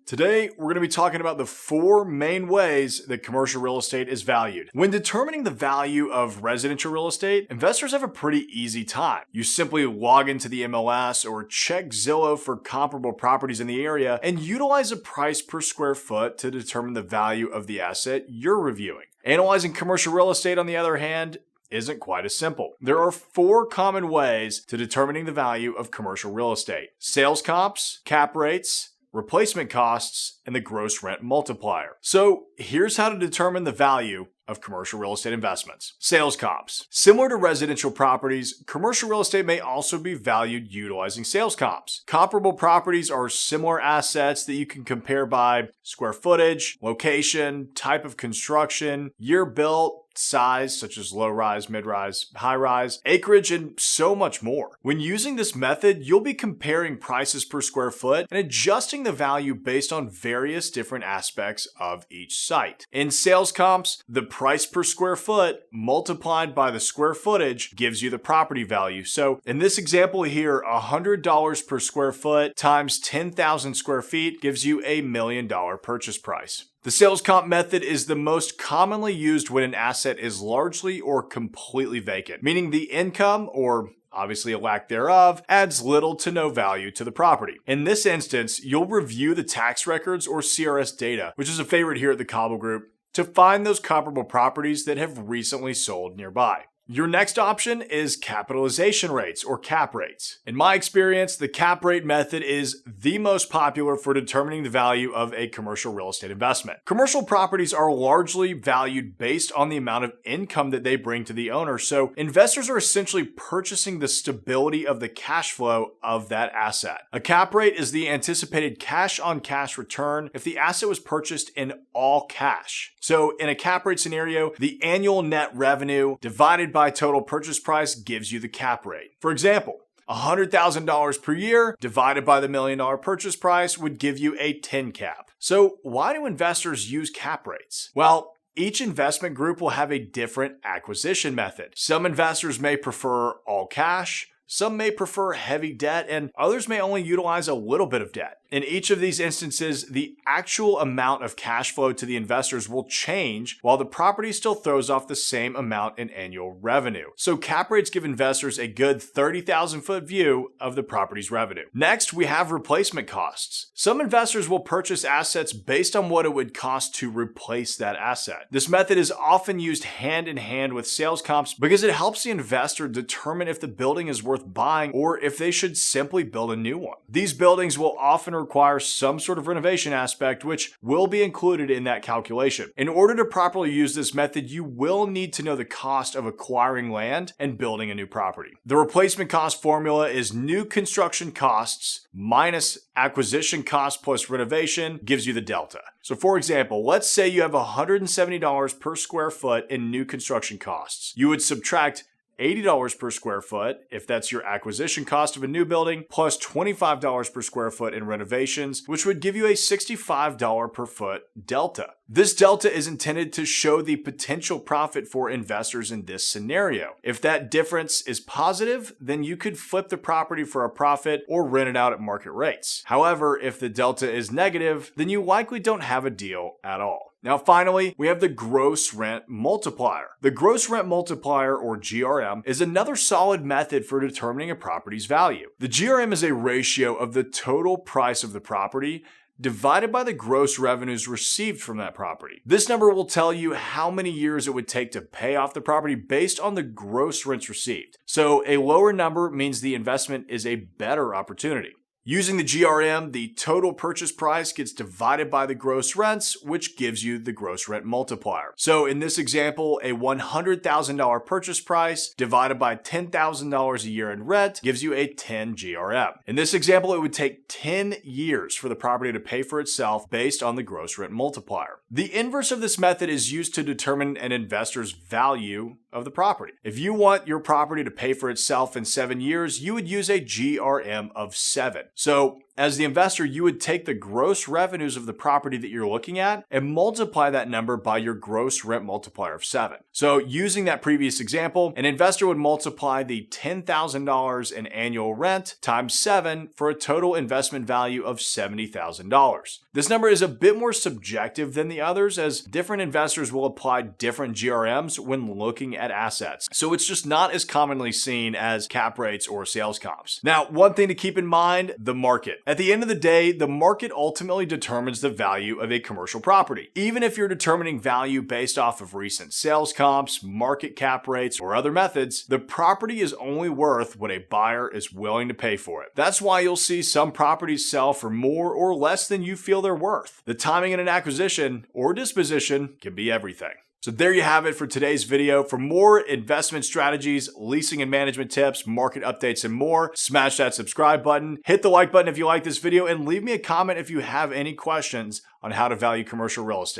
Today, we're going to be talking about the 4 main ways that commercial real estate is valued. When determining the value of residential real estate, investors have a pretty easy time. You simply log into the MLS or check Zillow for comparable properties in the area and utilize a price per square foot to determine the value of the asset you're reviewing. Analyzing commercial real estate, on the other hand, isn't quite as simple. There are 4 common ways to determining the value of commercial real estate: sales comps, cap rates, replacement costs, and the gross rent multiplier. So here's how to determine the value of commercial real estate investments. Sales comps. Similar to residential properties, commercial real estate may also be valued utilizing sales comps. Comparable properties are similar assets that you can compare by square footage, location, type of construction, year built, size such as low rise, mid rise, high rise, acreage, and so much more. When using this method, you'll be comparing prices per square foot and adjusting the value based on various different aspects of each site. In sales comps, the price per square foot multiplied by the square footage gives you the property value. So in this example here, $100 per square foot times 10,000 square feet gives you $1 million purchase price. The sales comp method is the most commonly used when an asset is largely or completely vacant, meaning the income, or obviously a lack thereof, adds little to no value to the property. In this instance, you'll review the tax records or CRS data, which is a favorite here at the Cobble Group, to find those comparable properties that have recently sold nearby. Your next option is capitalization rates, or cap rates. In my experience, the cap rate method is the most popular for determining the value of a commercial real estate investment. Commercial properties are largely valued based on the amount of income that they bring to the owner, so investors are essentially purchasing the stability of the cash flow of that asset. A cap rate is the anticipated cash-on-cash return if the asset was purchased in all cash. So in a cap rate scenario, the annual net revenue divided by total purchase price gives you the cap rate. For example, $100,000 per year divided by the $1 million purchase price would give you a 10 cap. So why do investors use cap rates? Well, each investment group will have a different acquisition method. Some investors may prefer all cash, some may prefer heavy debt, and others may only utilize a little bit of debt. In each of these instances, the actual amount of cash flow to the investors will change while the property still throws off the same amount in annual revenue. So cap rates give investors a good 30,000-foot view of the property's revenue. Next, we have replacement costs. Some investors will purchase assets based on what it would cost to replace that asset. This method is often used hand in hand with sales comps because it helps the investor determine if the building is worth buying or if they should simply build a new one. These buildings will often require some sort of renovation aspect, which will be included in that calculation. In order to properly use this method, you will need to know the cost of acquiring land and building a new property. The replacement cost formula is new construction costs minus acquisition cost plus renovation gives you the delta. So for example, let's say you have $170 per square foot in new construction costs. You would subtract $80 per square foot, if that's your acquisition cost of a new building, plus $25 per square foot in renovations, which would give you a $65 per foot delta. This delta is intended to show the potential profit for investors in this scenario. If that difference is positive, then you could flip the property for a profit or rent it out at market rates. However, if the delta is negative, then you likely don't have a deal at all. Now finally, we have the gross rent multiplier. The gross rent multiplier, or GRM, is another solid method for determining a property's value. The GRM is a ratio of the total price of the property divided by the gross revenues received from that property. This number will tell you how many years it would take to pay off the property based on the gross rents received. So a lower number means the investment is a better opportunity. Using the GRM, the total purchase price gets divided by the gross rents, which gives you the gross rent multiplier. So in this example, a $100,000 purchase price divided by $10,000 a year in rent gives you a 10 GRM. In this example, it would take 10 years for the property to pay for itself based on the gross rent multiplier. The inverse of this method is used to determine an investor's value of the property. If you want your property to pay for itself in 7 years, you would use a GRM of 7. So As the investor, you would take the gross revenues of the property that you're looking at and multiply that number by your gross rent multiplier of 7. So using that previous example, an investor would multiply the $10,000 in annual rent times 7 for a total investment value of $70,000. This number is a bit more subjective than the others, as different investors will apply different GRMs when looking at assets. So it's just not as commonly seen as cap rates or sales comps. Now, one thing to keep in mind, the market. At the end of the day, the market ultimately determines the value of a commercial property. Even if you're determining value based off of recent sales comps, market cap rates, or other methods, the property is only worth what a buyer is willing to pay for it. That's why you'll see some properties sell for more or less than you feel they're worth. The timing in an acquisition or disposition can be everything. So there you have it for today's video. For more investment strategies, leasing and management tips, market updates, and more, smash that subscribe button, hit the like button if you like this video, and leave me a comment if you have any questions on how to value commercial real estate.